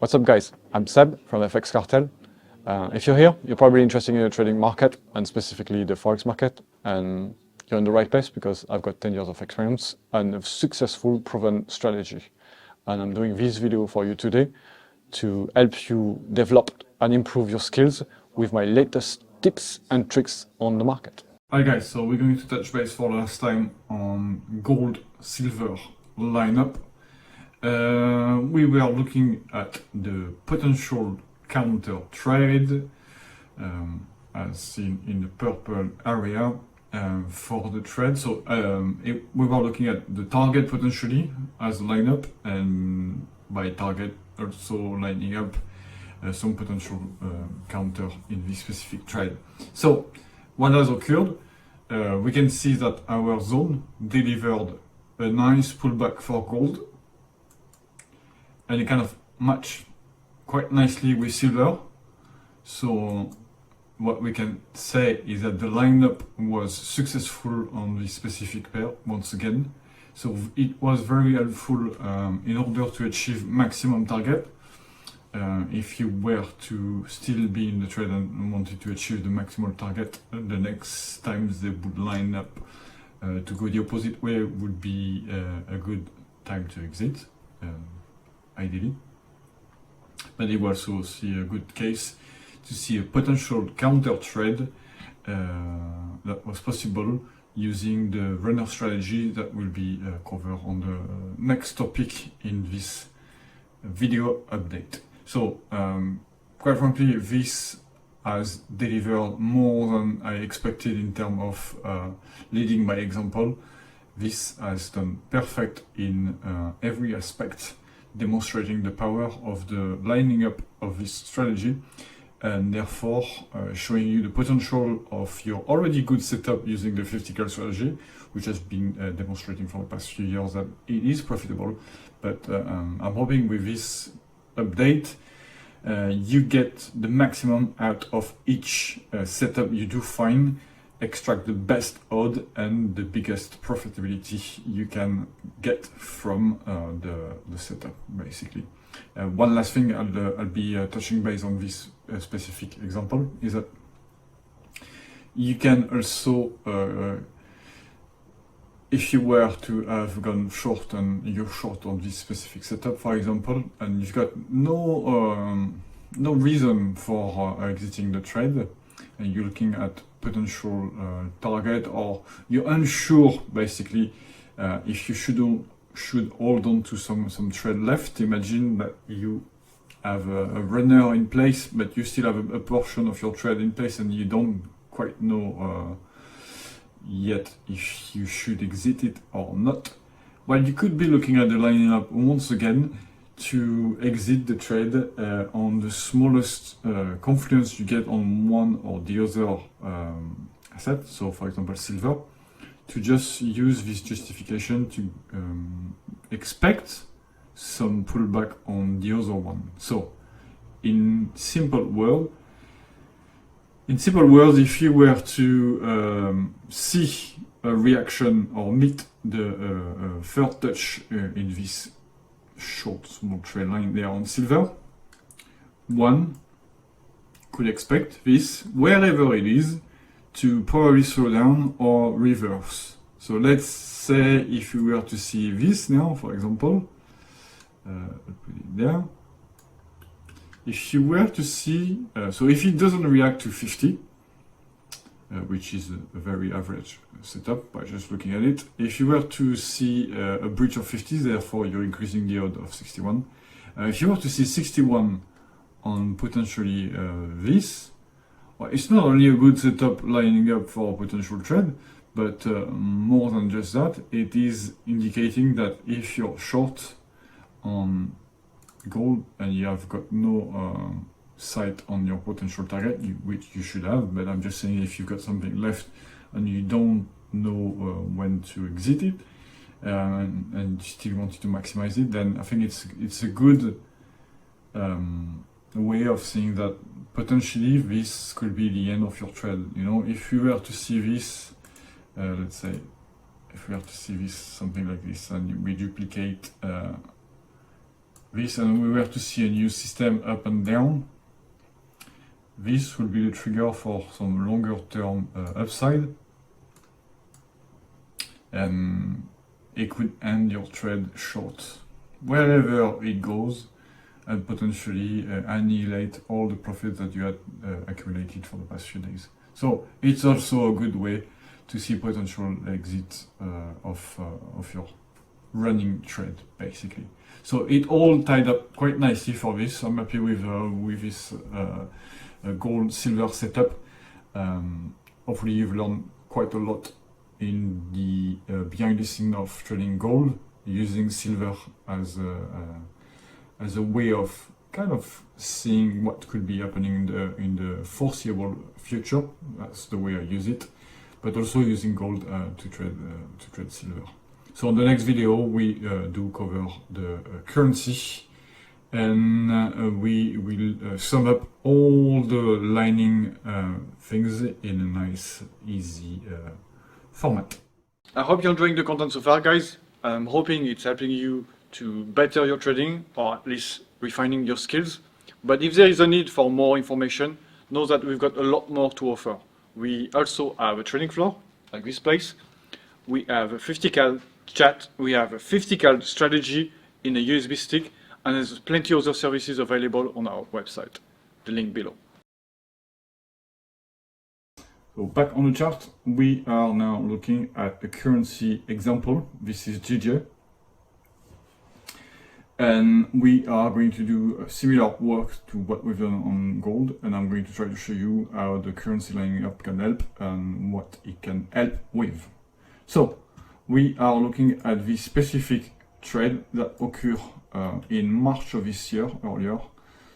What's up guys, I'm Seb from FX Cartel. If you're here, you're probably interested in the trading market and specifically the Forex market, and you're in the right place because I've got 10 years of experience and a successful proven strategy. And I'm doing this video for you today to help you develop and improve your skills with my latest tips and tricks on the market. Hi guys, so we're going to touch base for the last time on gold silver lineup. We were looking at the potential counter trade as seen in the purple area for the trade. So we were looking at the target potentially as a lineup, and by target also lining up some potential counter in this specific trade. So what has occurred? We can see that our zone delivered a nice pullback for gold, and it kind of matched quite nicely with silver. So what we can say is that the lineup was successful on this specific pair once again. So it was very helpful in order to achieve maximum target. If you were to still be in the trade and wanted to achieve the maximal target, the next times they would line up to go the opposite way would be a good time to exit, ideally. But you also see a good case to see a potential counter trade that was possible using the runner strategy that will be covered on the next topic in this video update. So quite frankly, this has delivered more than I expected in terms of leading by example. This has done perfect in every aspect, demonstrating the power of the lining up of this strategy, and therefore showing you the potential of your already good setup using the 50-cal strategy, which has been demonstrating for the past few years that it is profitable. But I'm hoping with this update you get the maximum out of each setup you do find, extract the best odd and the biggest profitability you can get from the setup, basically. One last thing I'll be touching base on this specific example is that you can also, if you were to have gone short and you're short on this specific setup, for example, and you've got no reason for exiting the trade, and you're looking at potential target, or you're unsure basically if you should hold on to some trade left. Imagine that you have a runner in place, but you still have a portion of your trade in place, and you don't quite know yet if you should exit it or not. Well, you could be looking at the lining up once again to exit the trade on the smallest confluence you get on one or the other asset. So for example silver, to just use this justification to expect some pullback on the other one. So in simple words, if you were to see a reaction or meet the third touch in this short small trend line there on silver, one could expect this, wherever it is, to probably slow down or reverse. So let's say if you were to see this now, for example, I'll put it there. If you were to see, so if it doesn't react to 50, which is a very average setup by just looking at it, if you were to see a breach of 50, therefore you're increasing the odd of 61. If you were to see 61 on potentially this, well, it's not only a good setup lining up for a potential trade, but more than just that, it is indicating that if you're short on gold and you have got no sight on your potential target, which you should have, but I'm just saying if you've got something left and you don't know when to exit it and you still wanted to maximize it, then I think it's a good way of seeing that potentially this could be the end of your trade. You know, if you were to see this, let's say, if we have to see this something like this, and we duplicate this and we were to see a new system up and down, this will be the trigger for some longer term upside, and it could end your trade short wherever it goes and potentially annihilate all the profits that you had accumulated for the past few days. So it's also a good way to see potential exit of your running trade, basically. So it all tied up quite nicely for this. I'm happy with this gold silver setup. Hopefully you've learned quite a lot in the behind the scene of trading gold, using silver as a way of kind of seeing what could be happening in the foreseeable future. That's the way I use it, but also using gold to trade silver. So in the next video we do cover the currency, and we will sum up all the lining things in a nice, easy format. I hope you're enjoying the content so far, guys. I'm hoping it's helping you to better your trading, or at least refining your skills. But if there is a need for more information, know that we've got a lot more to offer. We also have a trading floor, like this place. We have a 50cal chat, we have a 50cal strategy in a USB stick, and there's plenty of other services available on our website. The link below. So back on the chart, we are now looking at a currency example. This is GJ. And we are going to do similar work to what we've done on gold, and I'm going to try to show you how the currency lining up can help and what it can help with. So we are looking at this specific trade that occurred in March of this year, earlier,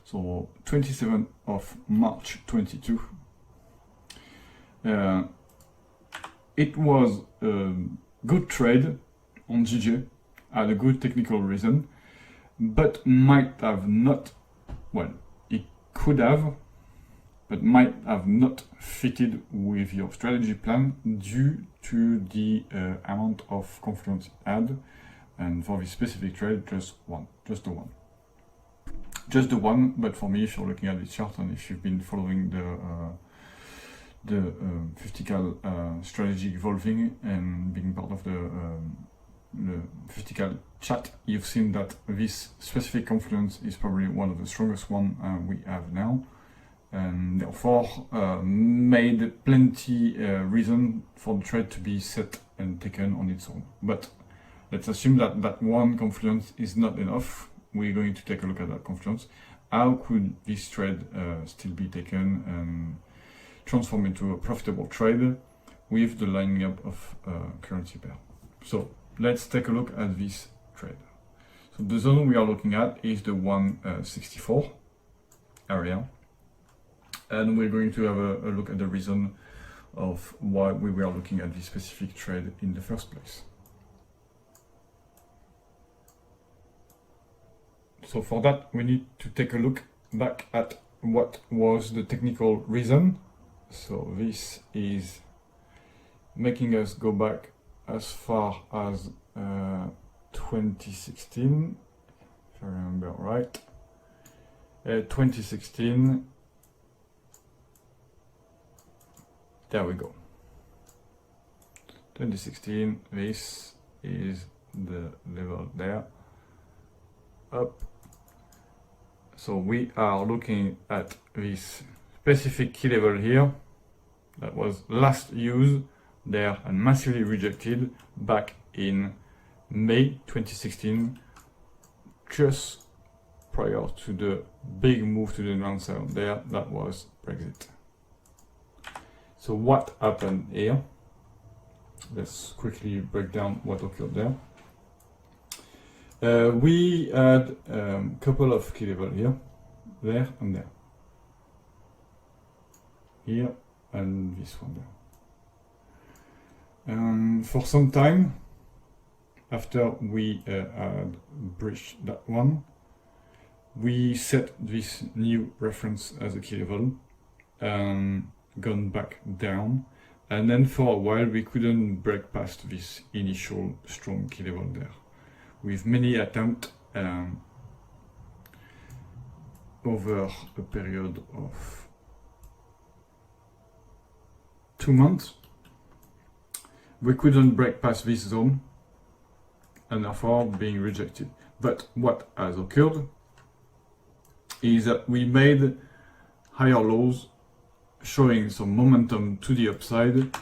so 27th of March 22. It was a good trade on GJ, had a good technical reason, but might have not, well, it could have, but might have not fitted with your strategy plan due to the amount of confluence it had. And for this specific trade, just the one. But for me, if you're looking at this chart and if you've been following the 50cal strategy evolving and being part of the 50cal chat, you've seen that this specific confluence is probably one of the strongest one we have now, and therefore made plenty reason for the trade to be set and taken on its own. But let's assume that that one confluence is not enough. We're going to take a look at that confluence. How could this trade still be taken and transform into a profitable trade with the lining up of currency pair? So let's take a look at this trade. So the zone we are looking at is the 164 area, and we're going to have a look at the reason of why we were looking at this specific trade in the first place. So for that, we need to take a look back at what was the technical reason. So this is making us go back as far as 2016, if I remember right. 2016, there we go. 2016, this is the level there, up. So we are looking at this specific key level here that was last used there and massively rejected back in May 2016, just prior to the big move to the downside there, that was Brexit. So what happened here? Let's quickly break down what occurred there. We had a couple of key levels here, there and there. Here and this one there. For some time after we had breached that one, we set this new reference as a key level and gone back down, and then for a while we couldn't break past this initial strong key level there, with many attempts over a period of 2 months. We couldn't break past this zone and therefore being rejected. But what has occurred is that we made higher lows showing some momentum to the upside,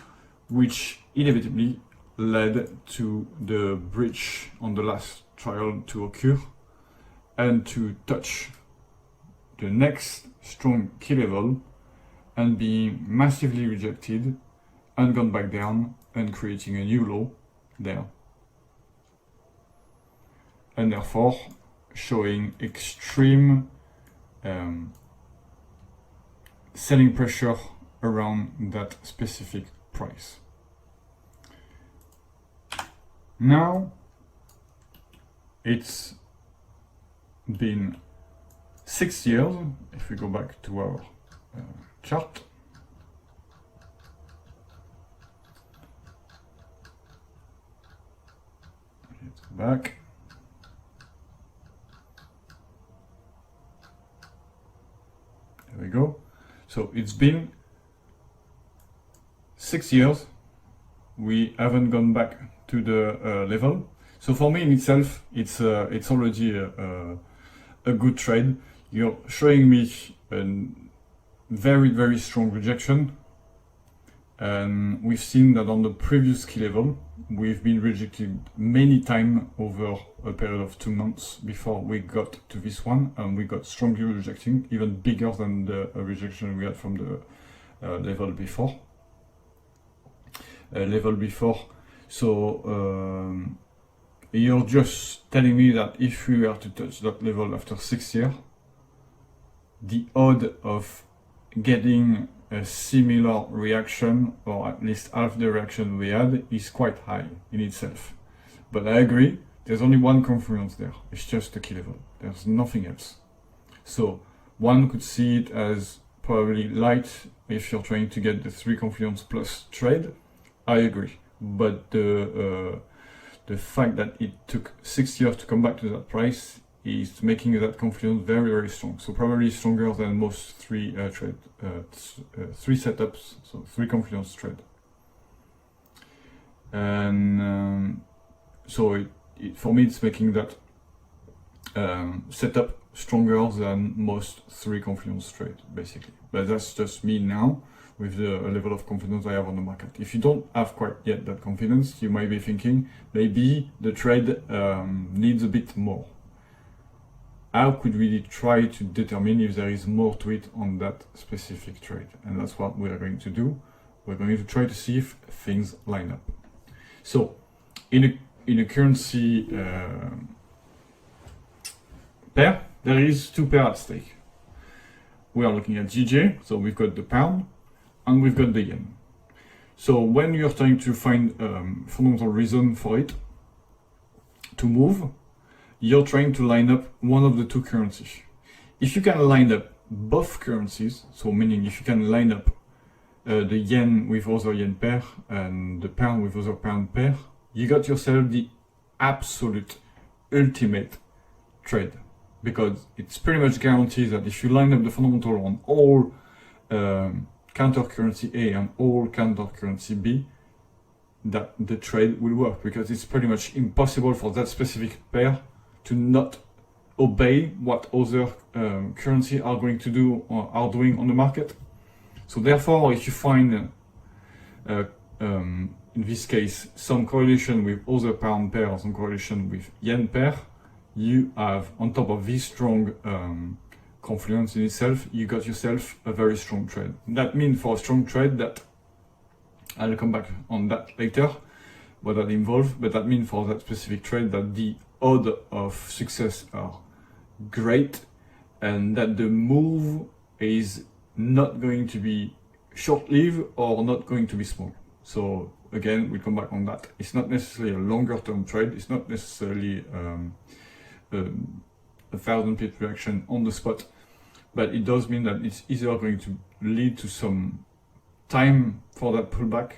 which inevitably led to the breach on the last trial to occur and to touch the next strong key level and being massively rejected and gone back down and creating a new low there. And therefore showing extreme selling pressure around that specific price. Now it's been 6 years, if we go back to our chart. Let's go back. There we go. So it's been 6 years. We haven't gone back to the level. So for me in itself, it's already a good trade. You're showing me a very, very strong rejection. And we've seen that on the previous key level, we've been rejected many times over a period of 2 months before we got to this one, and we got strongly rejecting, even bigger than the rejection we had from the level before. So you're just telling me that if we were to touch that level after 6 years, the odd of getting a similar reaction, or at least half the reaction we had, is quite high in itself. But I agree, there's only one confluence there. It's just the key level. There's nothing else. So one could see it as probably light if you're trying to get the 3 confluence plus trade. I agree. But the fact that it took 6 years to come back to that price is making that confluence very, very strong. So probably stronger than most 3 setups, so 3 confluence trade. And so for me, it's making that setup stronger than most 3 confluence trade, basically. But that's just me now, with the level of confidence I have on the market. If you don't have quite yet that confidence, you might be thinking maybe the trade needs a bit more. How could we try to determine if there is more to it on that specific trade? And that's what we are going to do. We're going to try to see if things line up. So in a currency pair, there is 2 pairs at stake. We are looking at GJ, so we've got the pound and we've got the yen. So when you're trying to find fundamental reason for it to move, you're trying to line up one of the 2 currencies. If you can line up both currencies, so meaning if you can line up the yen with other yen pair and the pound with other pound pair, you got yourself the absolute ultimate trade. Because it's pretty much guaranteed that if you line up the fundamental on all counter currency A and all counter currency B, that the trade will work, because it's pretty much impossible for that specific pair to not obey what other currency are going to do or are doing on the market. So therefore, if you find in this case some correlation with other pound pair or some correlation with yen pair, you have, on top of this strong confluence in itself, you got yourself a very strong trade. That means for a strong trade that, I'll come back on that later, what that involves, but that means for that specific trade that the odds of success are great and that the move is not going to be short-lived or not going to be small. So again, we'll come back on that. It's not necessarily a longer term trade, it's not necessarily a 1,000 pip reaction on the spot, but it does mean that it's either going to lead to some time for that pullback,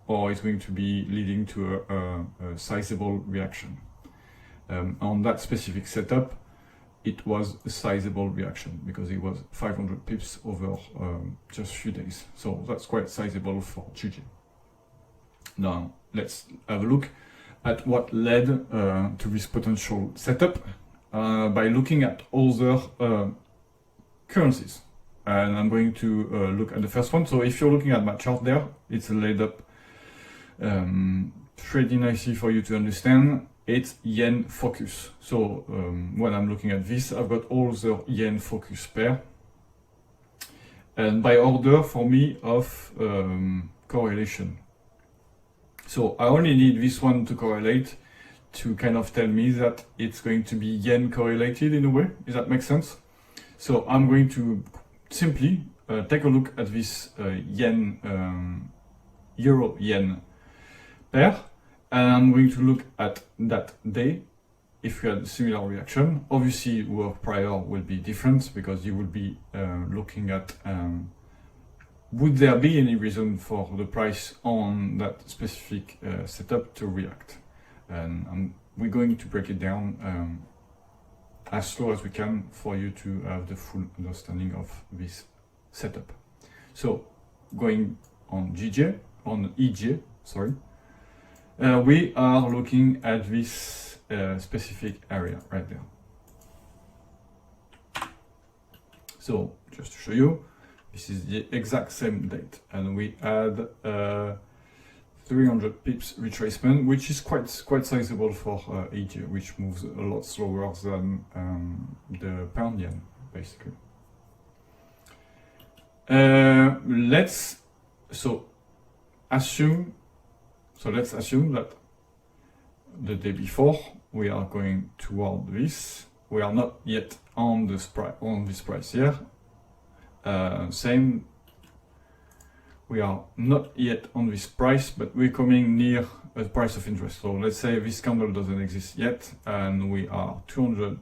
or it's going to be leading to a sizable reaction. On that specific setup, it was a sizable reaction because it was 500 pips over just a few days. So that's quite sizable for GJ. Now let's have a look at what led to this potential setup by looking at other currencies. And I'm going to look at the first one. So if you're looking at my chart there, it's laid up pretty nicely for you to understand. It's yen focus. So when I'm looking at this, I've got all the yen focus pair. And by order for me of correlation. So I only need this one to correlate to kind of tell me that it's going to be yen correlated in a way. Does that make sense? So I'm going to simply take a look at this yen, euro yen pair, and I'm going to look at that day if we had a similar reaction. Obviously work prior will be different because you will be looking at would there be any reason for the price on that specific setup to react, and we're going to break it down as slow as we can for you to have the full understanding of this setup. So going on EJ, sorry, we are looking at this specific area right there. So just to show you, this is the exact same date, and we add 300 pips retracement, which is quite sizable for EJ, which moves a lot slower than the pound yen, basically. Let's assume that the day before we are going toward this. We are not yet on this price here. Same. We are not yet on this price, but we're coming near a price of interest. So let's say this candle doesn't exist yet, and we are 200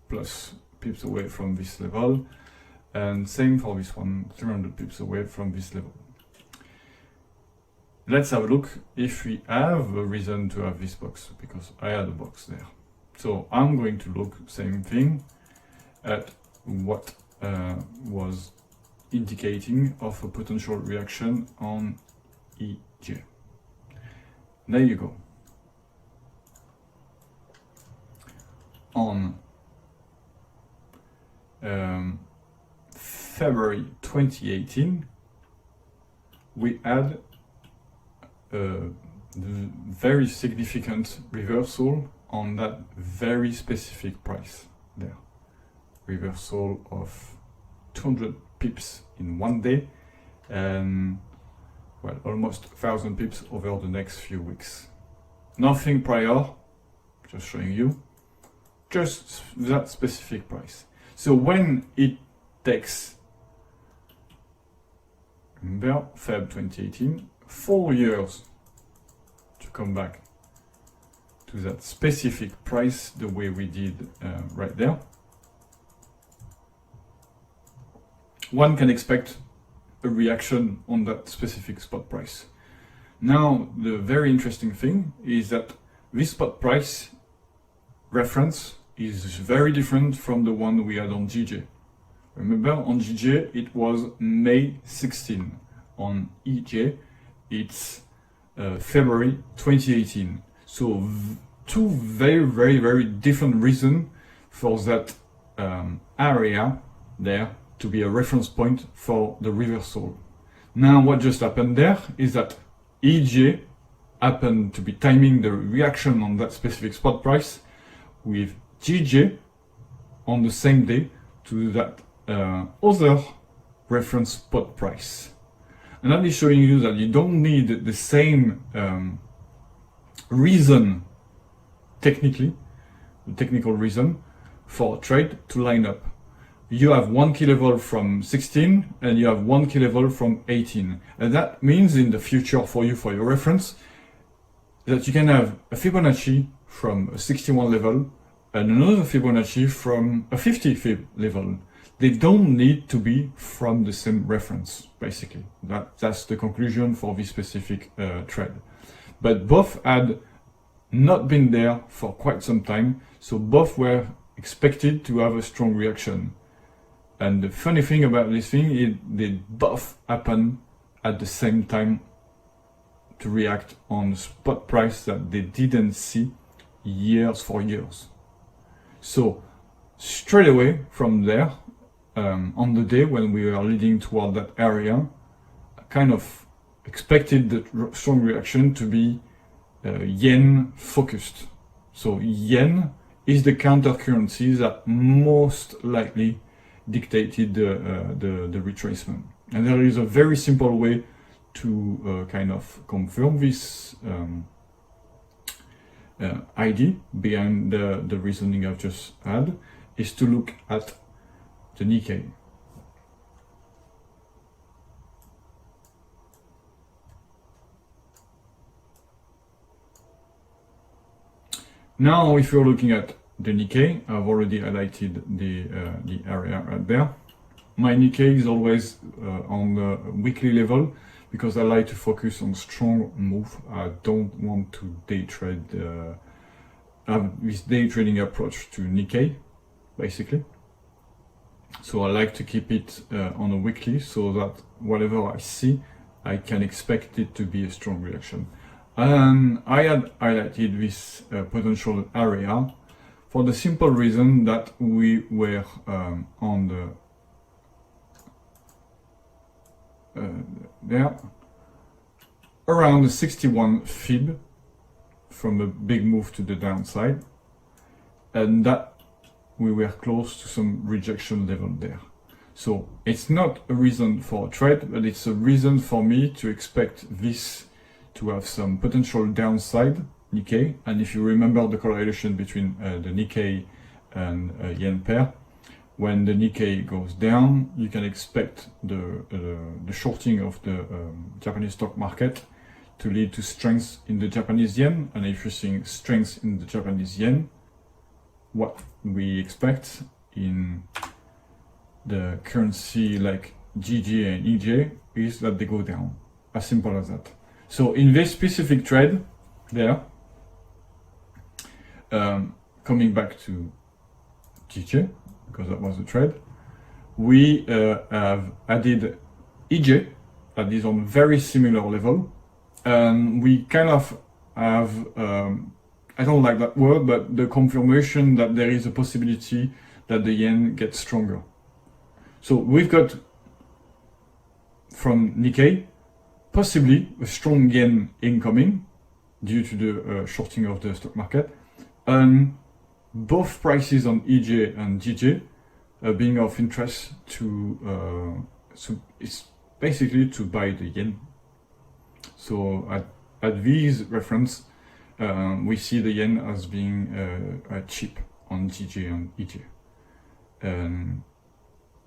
plus pips away from this level, and same for this one, 300 pips away from this level. Let's have a look if we have a reason to have this box, because I had a box there. So I'm going to look, same thing, at what was indicating of a potential reaction on EJ. There you go. On February 2018, we had a very significant reversal on that very specific price there. Reversal of 200 pips in one day, and well, almost 1,000 pips over the next few weeks. Nothing prior, just showing you, just that specific price. So when it takes, remember, Feb 2018, 4 years to come back to that specific price the way we did right there, one can expect a reaction on that specific spot price. Now, the very interesting thing is that this spot price reference is very different from the one we had on GJ. Remember, on GJ it was May 16. On EJ it's February 2018. So two very different reasons for that area there to be a reference point for the reversal. Now what just happened there is that EJ happened to be timing the reaction on that specific spot price with GJ on the same day to that other reference spot price. And that is showing you that you don't need the same reason, technical reason for a trade to line up. You have one key level from 16 and you have one key level from 18. And that means in the future for you, for your reference, that you can have a Fibonacci from a 61 level and another Fibonacci from a 50 Fib level. They don't need to be from the same reference, basically. That's the conclusion for this specific trade. But both had not been there for quite some time, so both were expected to have a strong reaction. And the funny thing about this thing is they both happen at the same time to react on the spot price that they didn't see for years. So straight away from there, on the day when we were leading toward that area, I kind of expected the strong reaction to be yen focused. So yen is the counter currency that most likely dictated the retracement. And there is a very simple way to kind of confirm this idea behind the reasoning I've just had, is to look at the Nikkei. Now, if you're looking at the Nikkei, I've already highlighted the area right there. My Nikkei is always on the weekly level because I like to focus on strong move. I don't want to day trade, have this day trading approach to Nikkei, basically. So I like to keep it on a weekly so that whatever I see, I can expect it to be a strong reaction. And I had highlighted this potential area for the simple reason that we were on the there around the 61 fib from a big move to the downside, and that we were close to some rejection level there. So it's not a reason for a trade, but it's a reason for me to expect this to have some potential downside Nikkei. And if you remember the correlation between the Nikkei and yen pair, when the Nikkei goes down, you can expect the shorting of the Japanese stock market to lead to strength in the Japanese yen. And if you're seeing strength in the Japanese yen, what we expect in the currency like GJ and EJ is that they go down. As simple as that. So in this specific trade there, coming back to GJ, because that was the trade, we have added EJ that is on very similar level, and we kind of have, I don't like that word, but the confirmation that there is a possibility that the yen gets stronger. So we've got from Nikkei possibly a strong yen incoming due to the shorting of the stock market, and both prices on EJ and GJ being of interest to so it's basically to buy the yen. So at these reference, we see the yen as being cheap on GJ and EJ.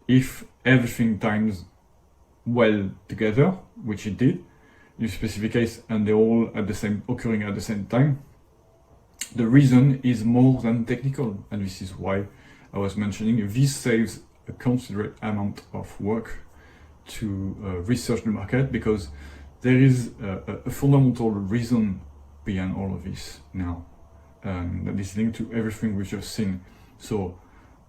If everything times well together, which it did, in a specific case, and they're all occurring at the same time, the reason is more than technical, and this is why I was mentioning this saves a considerate amount of work to research the market, because there is a fundamental reason behind all of this now, that is linked to everything we've just seen. So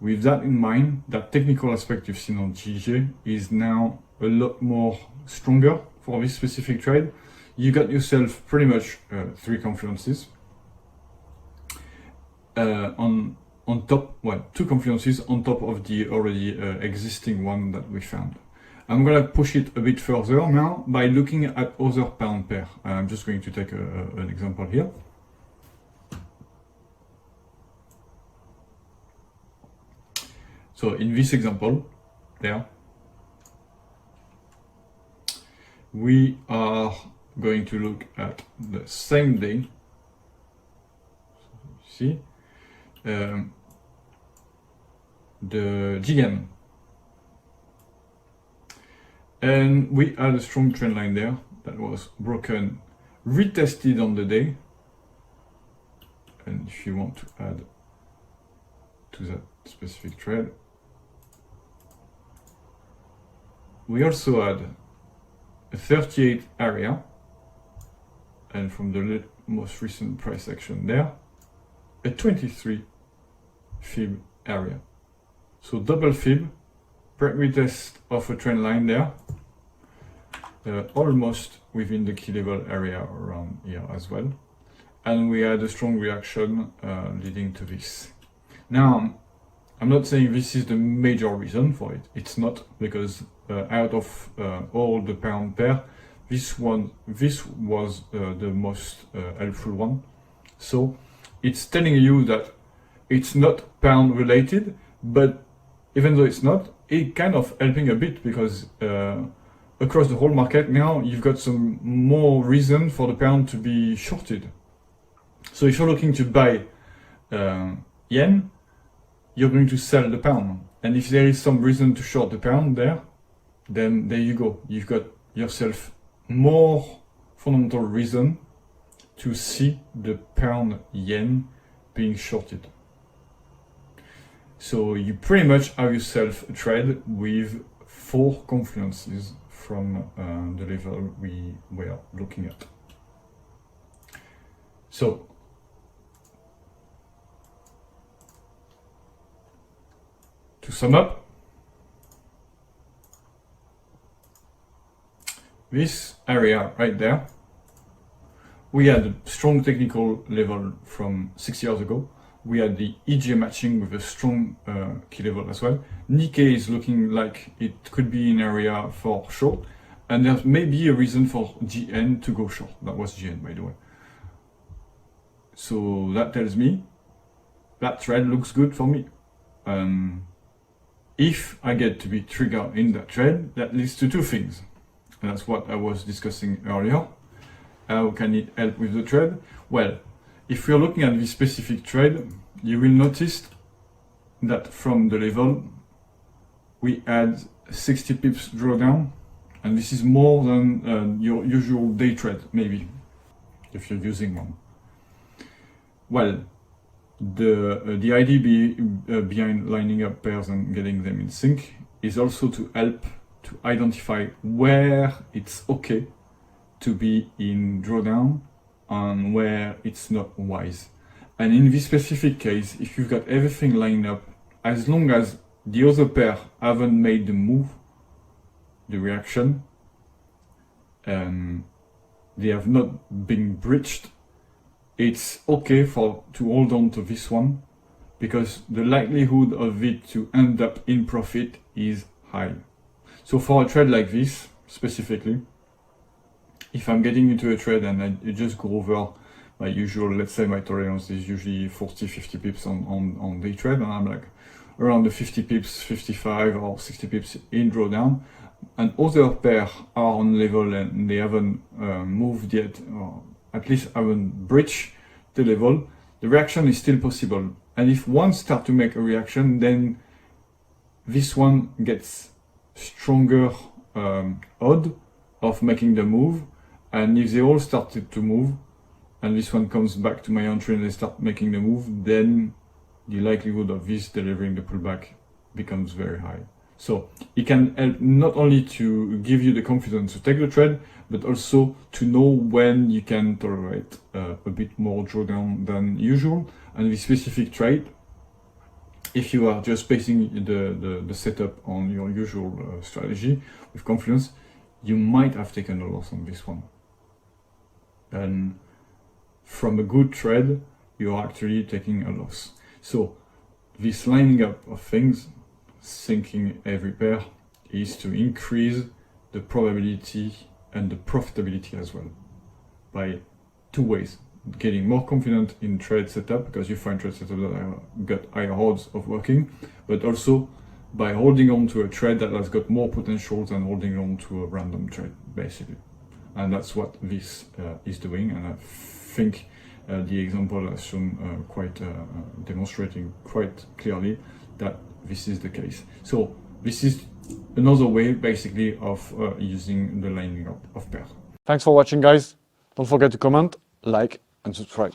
with that in mind, that technical aspect you've seen on GJ is now a lot more stronger for this specific trade. You got yourself pretty much 3 confluences. On top, well, 2 confluences on top of the already existing one that we found. I'm gonna push it a bit further now by looking at other pound pair. I'm just going to take an example here. So in this example, there, we are going to look at the same day. See, the Jigen, and we had a strong trend line there that was broken, retested on the day. And if you want to add to that specific trade, we also had a 38 area, and from the most recent price action there, a 23 fib area. So double fib, retest of a trend line there, almost within the key level area around here as well. And we had a strong reaction leading to this. Now, I'm not saying this is the major reason for it. It's not, because out of all the pound pair, this was the most helpful one. So it's telling you that it's not pound related, but even though it's not, it kind of helping a bit, because across the whole market now, you've got some more reason for the pound to be shorted. So if you're looking to buy yen, you're going to sell the pound. And if there is some reason to short the pound there, then there you go. You've got yourself more fundamental reason to see the pound yen being shorted. So you pretty much have yourself a trade with 4 confluences from the level we were looking at. So to sum up, this area right there, we had a strong technical level from 6 years ago. We had the EGA matching with a strong key level as well. Nikkei is looking like it could be an area for short, and there may be a reason for GN to go short. That was GN, by the way. So that tells me that trade looks good for me. If I get to be triggered in that trade, that leads to 2 things. And that's what I was discussing earlier. How can it help with the trade? Well, if we're looking at this specific trade, you will notice that from the level, we had 60 pips drawdown, and this is more than your usual day trade, maybe, if you're using one. Well, the idea behind lining up pairs and getting them in sync is also to help to identify where it's okay to be in drawdown and where it's not wise. And in this specific case, if you've got everything lined up, as long as the other pair haven't made the move, the reaction, they have not been breached, it's okay to hold on to this one, because the likelihood of it to end up in profit is high. So for a trade like this, specifically, if I'm getting into a trade and I just go over my usual, let's say my tolerance is usually 40-50 pips on day trade, and I'm like around the 50 pips, 55 or 60 pips in drawdown, and other pair are on level and they haven't moved yet, or at least haven't breached the level, the reaction is still possible. And if one starts to make a reaction, then this one gets stronger odd of making the move. And if they all started to move, and this one comes back to my entry and they start making the move, then the likelihood of this delivering the pullback becomes very high. So it can help not only to give you the confidence to take the trade, but also to know when you can tolerate a bit more drawdown than usual. And this specific trade, if you are just basing the setup on your usual strategy with confidence, you might have taken a loss on this one. And from a good trade, you're actually taking a loss. So this lining up of things, syncing every pair, is to increase the probability and the profitability as well, by 2 ways. Getting more confident in trade setup, because you find trade setup that got higher odds of working, but also by holding on to a trade that has got more potential than holding on to a random trade, basically. And that's what this is doing, and I think the example has shown demonstrating quite clearly that this is the case. So this is another way, basically, of using the lining up of pairs. Thanks for watching, guys. Don't forget to comment, like, and subscribe.